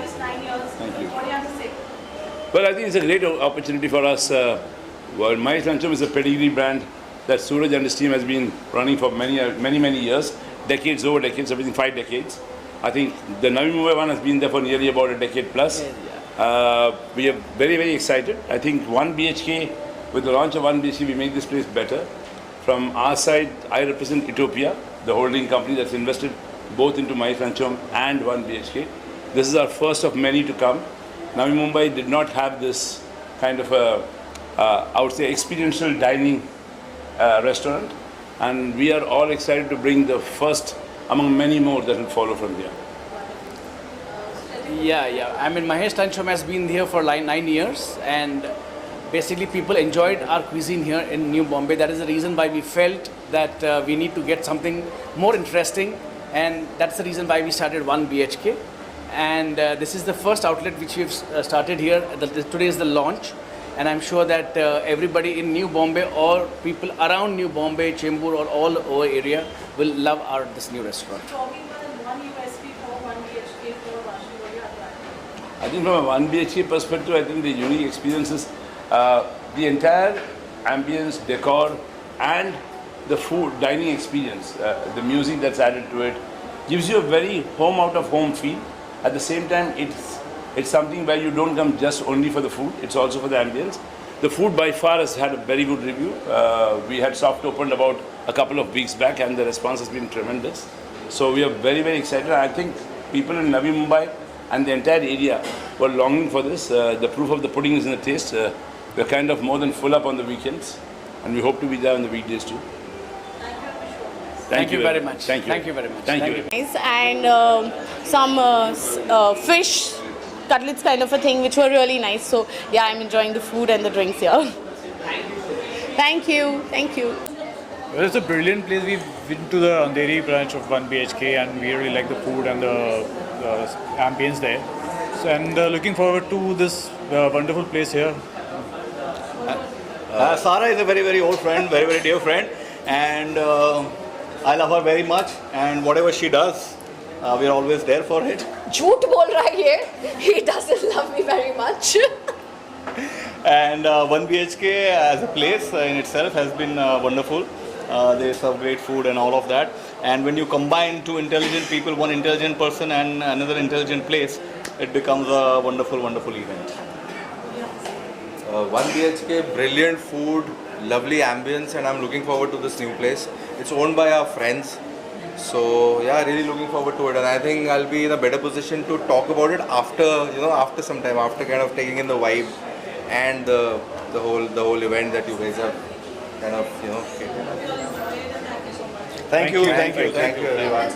this 9 years. Thank you. What do you have to say? Well, I think it's a great opportunity for us. Well, Mahesh Lancham is a pedigree brand that Suraj and his team has been running for many years, decades over decades, everything 5 decades. I think the Navi Mumbai one has been there for nearly about a decade plus. We are very excited. I think 1 BHK, with the launch of 1 BHK, we make this place better. From our side, I represent Ethiopia, the holding company that's invested both into Mahesh Lancham and 1 BHK. This is our first of many to come. Navi Mumbai did not have this kind of a, I would say, experiential dining restaurant, and we are all excited to bring the first among many more that will follow from here. Yeah. I mean, Mahesh Lancham has been here for like 9 years, and basically people enjoyed our cuisine here in New Bombay. That is the reason why we felt that we need to get something more interesting, and that's the reason why we started 1 BHK. And this is the first outlet which we've started here. Today is the launch, and I'm sure that everybody in New Bombay or people around New Bombay, Chembur or all over area will love this new restaurant. Talking about one USP for 1 BHK for Vashi, what do you have to add? I think from a 1 BHK perspective, I think the unique experience is the entire ambience, decor, and the food, dining experience, the music that's added to it, gives you a very home out of home feel. At the same time, it's something where you don't come just only for the food, it's also for the ambience. The food by far has had a very good review. We had soft opened about a couple of weeks back, and the response has been tremendous. So we are very excited. I think people in Navi Mumbai and the entire area were longing for this. The proof of the pudding is in the taste. We're kind of more than full up on the weekends, and we hope to be there on the weekdays too. Thank you very much. Thank you. Thank you very much. Thank you. Nice. And some fish cutlets kind of a thing, which were really nice. So yeah, I'm enjoying the food and the drinks here. Thank you. Well, it's a brilliant place. We've been to the Andheri branch of 1 BHK, and we really like the food and the ambience there. So, and looking forward to this wonderful place here. Sarah is a very old friend, very dear friend, and I love her very much. And whatever she does, we are always there for it. झूठ बोल रहा है ये. He doesn't love me very much. And 1 BHK as a place in itself has been wonderful. They serve great food and all of that. And when you combine two intelligent people, one intelligent person and another intelligent place, it becomes a wonderful event. 1 BHK, brilliant food, lovely ambience, and I'm looking forward to this new place. It's owned by our friends. So yeah, really looking forward to it, and I think I'll be in a better position to talk about it after some time, after kind of taking in the vibe and the whole event that you guys have kind of Thank you everyone.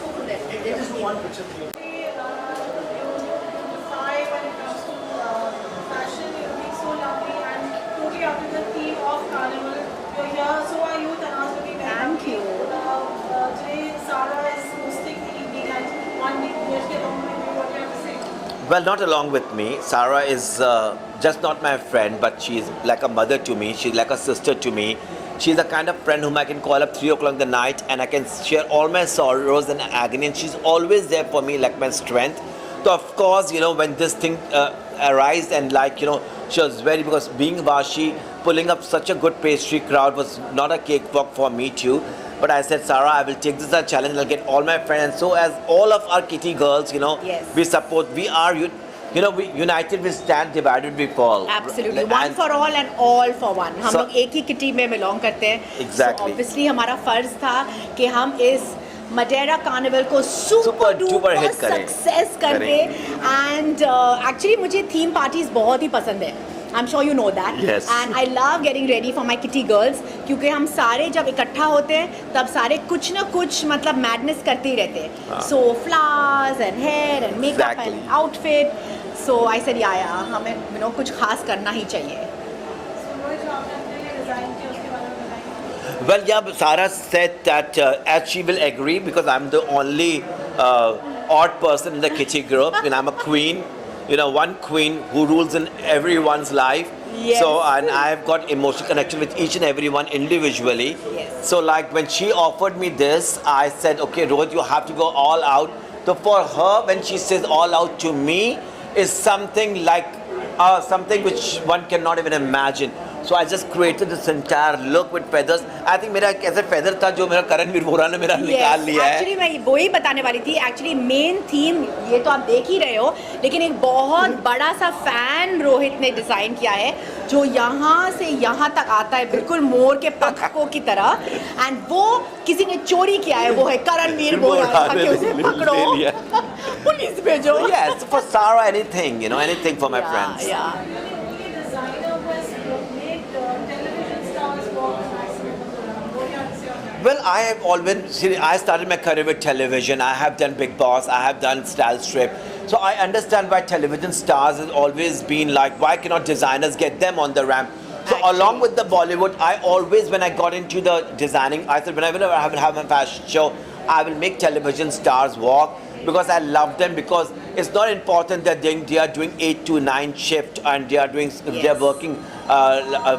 When it comes to fashion, you're being so lovely and totally up to the theme of Carnival. You're here, so are you, Tanaz, looking very Thank lovely. you. Today, Sarah is hosting the evening and 1 BHK along with you. What do you have to say? Well, not along with me. Sarah is just not my friend, but she's like a mother to me. She's like a sister to me. She's the kind of friend whom I can call up 3 o'clock in the night and I can share all my sorrows and agony, and she's always there for me like my strength. So of course, when this thing arose and she was very, because being Vashi, pulling up such a good pastry crowd was not a cakewalk for me too. But I said, Sarah, I will take this as a challenge. I'll get all my friends. So as all of our kitty girls, Yes. we support. We are, we united we stand, divided we fall. Absolutely. One for all and all for one. हम So- लोग एक ही kitty में belong करते हैं. Exactly. So obviously हमारा फर्ज था कि हम इस मडेरा कार्निवल को Super super duper duper hit करें. सक्सेस कर दे. एंड एक्चुअली मुझे थीम पार्टीज बहुत ही पसंद है. I'm sure you know that. Yes. And I love getting ready for my kitty girls क्योंकि हम सारे जब इकट्ठा होते हैं तब सारे कुछ ना कुछ मतलब मैडनेस करते ही रहते हैं. So flowers and hair and makeup Exactly. and outfit. So I said yeah हमें कुछ खास करना ही चाहिए. So, रोहित, जो आपने अपने लिए डिज़ाइन किया उसके बारे में बताइए. Well, yeah, Sarah said that as she will agree, because I'm the only odd person in the kitty group, and I'm a queen, one queen who rules in everyone's life. Yes. So, and I've got emotional connection with each and everyone individually. Yes. So, like when she offered me this, I said, okay, Rohit, you have to go all out. So for her, when she says all out to me, is something like something which one cannot even imagine. So I just created this entire look with feathers. I think मेरा एक ऐसा feather था जो मेरा करणवीर बोरा ने मेरा निकाल लिया है. एक्चुअली मैं वो ही बताने वाली थी. एक्चुअली मेन थीम ये तो आप देख ही रहे हो, लेकिन एक बहुत बड़ा सा फैन रोहित ने डिज़ाइन किया है जो यहाँ से यहाँ तक आता है, बिल्कुल मोर के पंखों की तरह. एंड वो किसी ने चोरी किया है, वो है करणवीर बोरा. ताकि उसे पकड़ो, पुलिस भेजो. Yes, for Sarah, anything, you know, anything for my friends. Well, I have always, I started my career with television. I have done Big Boss, I have done Style Strip. So I understand why television stars has always been like, why cannot designers get them on the ramp? So along with the Bollywood, I always, when I got into the designing, I said, whenever I will have a fashion show, I will make television stars walk, because I love them, because it's not important that they are doing 8 to 9 shift and they are working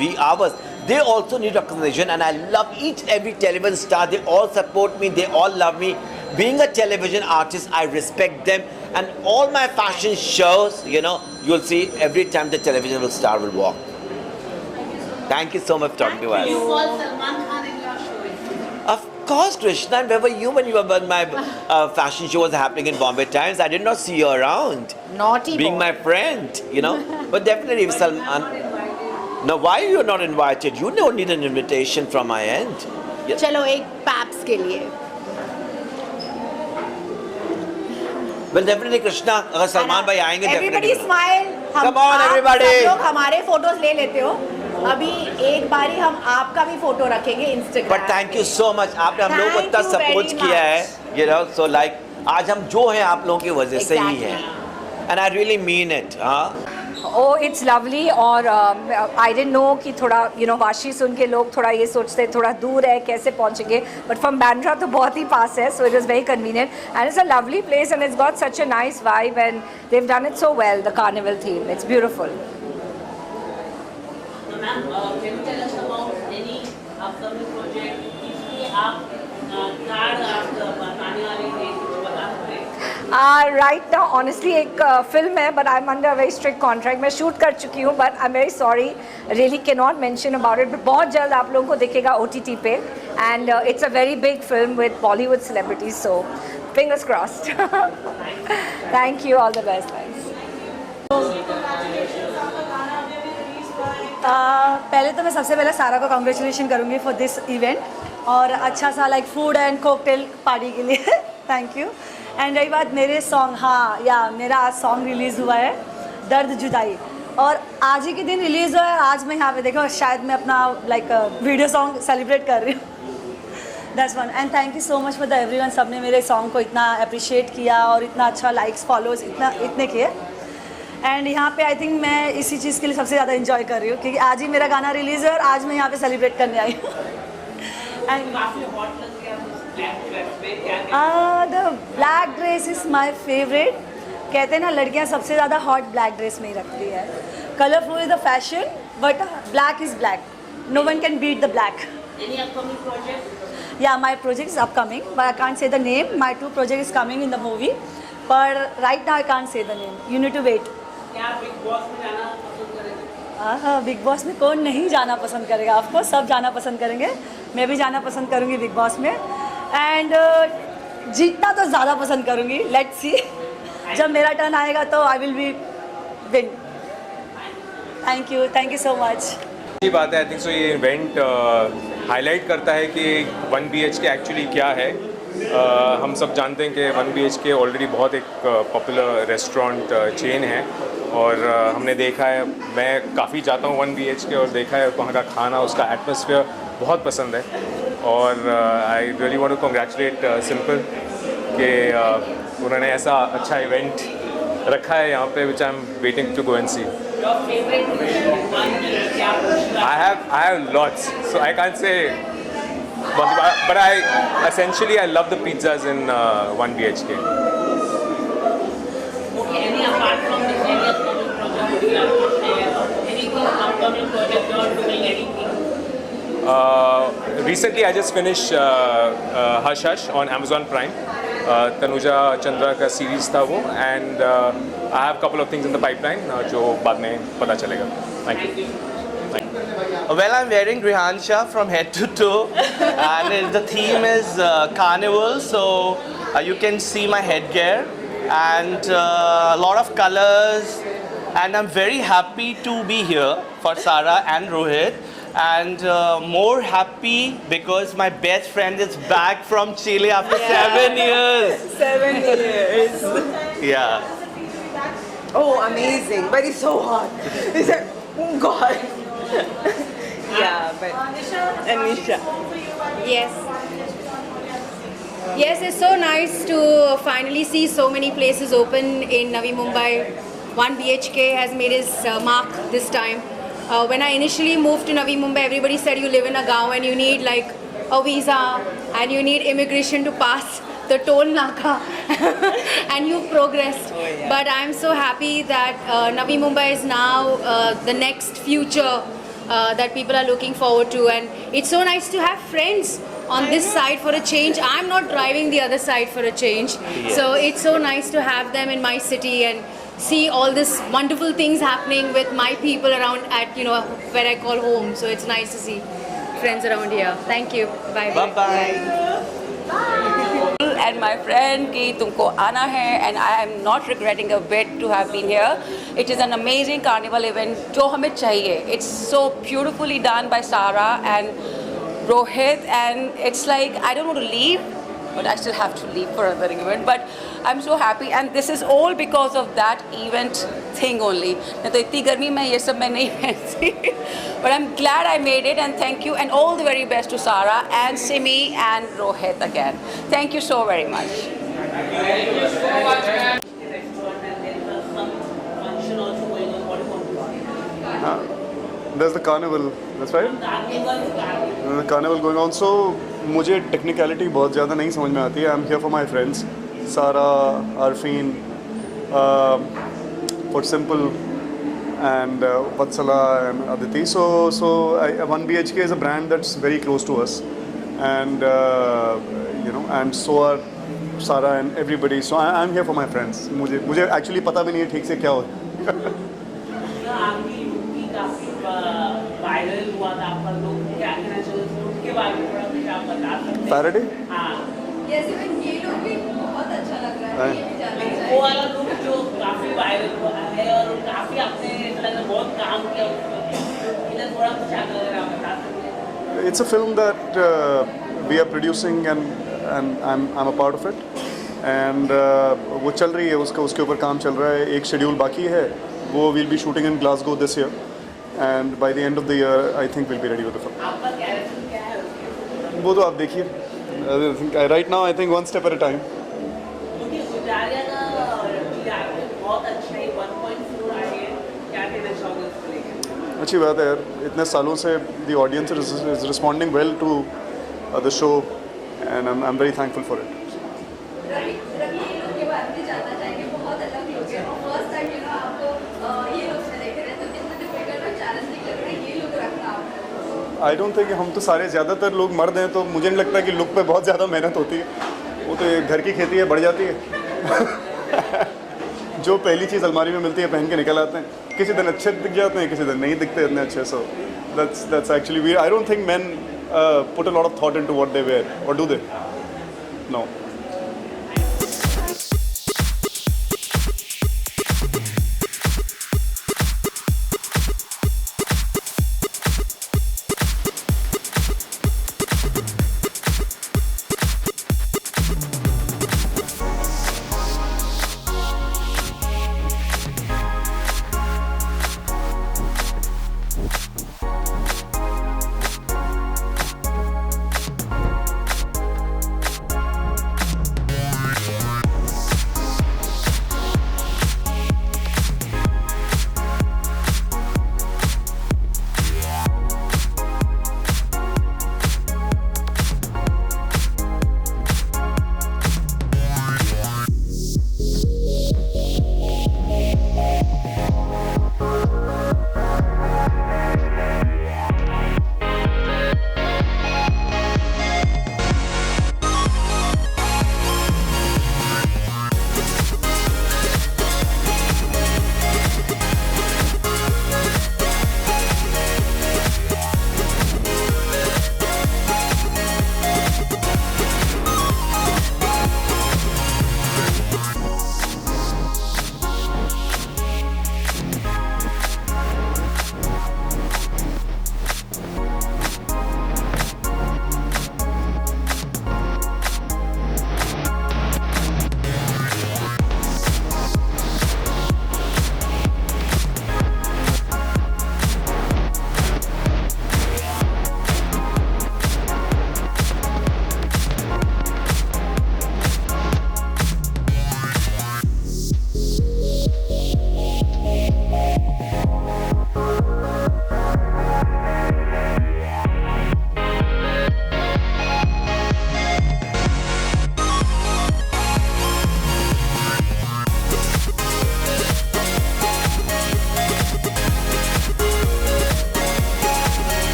wee hours. They also need recognition, and I love each and every television star. They all support me, they all love me. Being a television artist, I respect them, and all my fashion shows, you know, you'll see every time the television star will walk. Thank you so much for talking to us. You call Salman Khan in your show. Of course, Krishna. And where were you when my fashion show was happening in Bombay Times? I did not see you around. Naughty Being boy. my friend, you know. But definitely, if Salman. Now, why are you not invited? You don't need an invitation from my end. चलो एक paps के लिए. Well, definitely, Krishna. अगर सलमान भाई आएंगे, Everybody definitely. smile. Come on, आप everybody. सब लोग हमारे फोटोज ले लेते हो. अभी एक बारी हम आपका भी फोटो रखेंगे Instagram. But thank you so much. आपने हम लोगों को Thank इतना you सपोर्ट very किया है. much. You know, so like आज हम जो हैं आप लोगों की वजह से ही हैं. And I really mean it. Oh, it's lovely. और I didn't know कि थोड़ा वाशी सुन के लोग थोड़ा ये सोचते हैं थोड़ा दूर है कैसे पहुँचेंगे, but from Bandra तो बहुत ही पास है, so it was very convenient and it's a lovely place and it's got such a nice vibe and they've done it so well, the carnival theme. It's beautiful. Ma'am, can you tell us about any upcoming project? इसलिए आप card आप बताने वाले हैं, कुछ बता सकते हैं? Right now, honestly, एक film है, but I'm under a very strict contract. मैं shoot कर चुकी हूँ, but I'm very sorry, really cannot mention about it. But बहुत जल्द आप लोगों को दिखेगा OTT पे, and it's a very big film with Bollywood celebrities. So, fingers crossed. Thank you, all the best. Thanks. पहले तो मैं सबसे पहले सारा को कॉन्ग्रेचुलेशन करूँगी फॉर दिस इवेंट और अच्छा सा like food and cocktail party के लिए. Thank you. एंड रही बात मेरे सॉन्ग, हाँ या मेरा आज सॉन्ग रिलीज़ हुआ है दर्द जुदाई और आज ही के दिन रिलीज़ हुआ है. आज मैं यहाँ पे देखो शायद मैं अपना लाइक वीडियो सॉन्ग सेलिब्रेट कर रही हूँ. That's one. And thank you so much for the everyone. सब ने मेरे सॉन्ग को इतना अप्रिशिएट किया और इतना अच्छा लाइक्स फॉलोज इतने किए. एंड यहाँ पे आई थिंक मैं इसी चीज़ के लिए सबसे ज़्यादा इंजॉय कर रही हूँ क्योंकि आज ही मेरा गाना रिलीज़ है और आज मैं यहाँ पे सेलिब्रेट करने आई हूँ. And the black dress is my favourite. कहते हैं ना लड़कियाँ सबसे ज़्यादा हॉट ब्लैक ड्रेस में ही रखती है. Colourful is the fashion but black is black. No one can beat the black. Any upcoming project? Yeah, my project is upcoming, but I can't say the name. My 2 projects is coming in the movie, but right now I can't say the name. You need to wait. क्या आप big boss में जाना पसंद करेंगे? हाँ, big boss में कौन नहीं जाना पसंद करेगा. आपको सब जाना पसंद करेंगे. मैं भी जाना पसंद करूँगी बिग बॉस में एंड जीतना तो ज़्यादा पसंद करूँगी. Let's see. जब मेरा टर्न आएगा तो I will be win. Thank you so much. अच्छी बात है. आई थिंक सो ये इवेंट हाईलाइट करता है कि 1 BHK एक्चुअली क्या है. हम सब जानते हैं कि 1 BHK ऑलरेडी बहुत एक पॉपुलर रेस्टोरेंट चेन है और हमने देखा है, मैं काफ़ी जाता हूँ 1 BHK और देखा है वहाँ का खाना, उसका एटमॉस्फेयर बहुत पसंद है और I really want to congratulate Simple कि उन्होंने ऐसा अच्छा इवेंट रखा है यहाँ पे, which I am waiting to go and see. I have lots, so I can't say. But I love the pizzas in 1 BHK. Okay, any apart from this, any upcoming project you have to share? Anything upcoming project you are doing? Anything? Recently, I just finished Hush Hush on Amazon Prime. Tanuja Chandra का series था वो, and I have couple of things in the pipeline जो बाद में पता चलेगा. Thank you. Well, I'm wearing Grihansha from head to toe, and the theme is carnival, so you can see my headgear and a lot of colors, and I'm very happy to be here for Sara and Rohit, and more happy because my best friend is back from Chile after 7 years. 7 years. Yeah. Oh, amazing. But it's so hot. It's like, oh God. Yeah, but Anisha. Yes. Yes, it's so nice to finally see so many places open in Navi Mumbai. 1 BHK has made his mark this time. When I initially moved to Navi Mumbai, everybody said you live in a gaon and you need like a visa and you need immigration to pass the toll naka and you've progressed. But I'm so happy that Navi Mumbai is now the next future that people are looking forward to, and it's so nice to have friends on this side for a change. I'm not driving the other side for a change, so it's so nice to have them in my city and see all this wonderful things happening with my people around at where I call home. So it's nice to see friends around here. Thank you. Bye bye. And my friend कि तुमको आना है, and I am not regretting a bit to have been here. It is an amazing carnival event जो हमें चाहिए. It's so beautifully done by Sara and Rohit, and it's like I don't want to leave, but I still have to leave for another event. But I'm so happy, and this is all because of that event thing only. नहीं तो इतनी गर्मी में ये सब मैं नहीं पहनती. But I'm glad I made it, and thank you, and all the very best to Sara and Simi and Rohit again. Thank you so very much. Thank you so much, man. Function also going on. What do you want to do? There's the carnival, that's right? The carnival going on. So मुझे technicality बहुत ज़्यादा नहीं समझ में आती है. I'm here for my friends, Sara, Arfeen, for simple, and Vatsala and Aditi. So 1 BHK is a brand that's very close to us, and and so are Sara and everybody. So I'm here for my friends. मुझे actually पता भी नहीं है ठीक से क्या हो. आपकी युक्ति काफी वायरल हुआ था. आप लोग क्या कहना चाहिए उसके बारे में थोड़ा कुछ आप बता सकते हैं? Faraday? हाँ. Yes, even ये लोग भी बहुत अच्छा लग रहा है. ये भी जाना चाहिए. वो वाला लुक जो काफी वायरल हुआ है और काफी आपने लग बहुत काम किया उसमें. इधर थोड़ा कुछ अगर आप बता सकते हैं. It's a film that we are producing, and I'm a part of it. And वो चल रही है, उसके ऊपर काम चल रहा है. एक शेड्यूल बाकी है, वो we'll be shooting in Glasgow this year, and by the end of the year I think we'll be ready with the film. आपका कैरेक्टर क्या है उसके? वो तो आप देखिए. Right now I think one step at a time. क्योंकि सुजारिया का बहुत अच्छा है. 1.4 आए हैं. क्या कहना चाहोगे उसको लेकर? अच्छी बात है यार. इतने सालों से the audience is responding well to the show, and I'm very thankful for it. Ravi ये लोग के बारे में जानना चाहेंगे. बहुत अलग लोग हैं और फर्स्ट टाइम आपको ये लोग से देख रहे हैं, तो कितना डिफिकल्ट और चैलेंजिंग लग रहा है ये लोग रखना आपको? आई डोंट थिंक हम तो सारे ज़्यादातर लोग मर्द हैं, तो मुझे नहीं लगता कि लुक पे बहुत ज़्यादा मेहनत होती है. वो तो घर की खेती है, बढ़ जाती है. जो पहली चीज़ अलमारी में मिलती है पहन के निकल आते हैं. किसी दिन अच्छे दिख जाते हैं, किसी दिन नहीं दिखते इतने अच्छे. सो that's actually weird. I don't think men put a lot of thought into what they wear, or do they? No.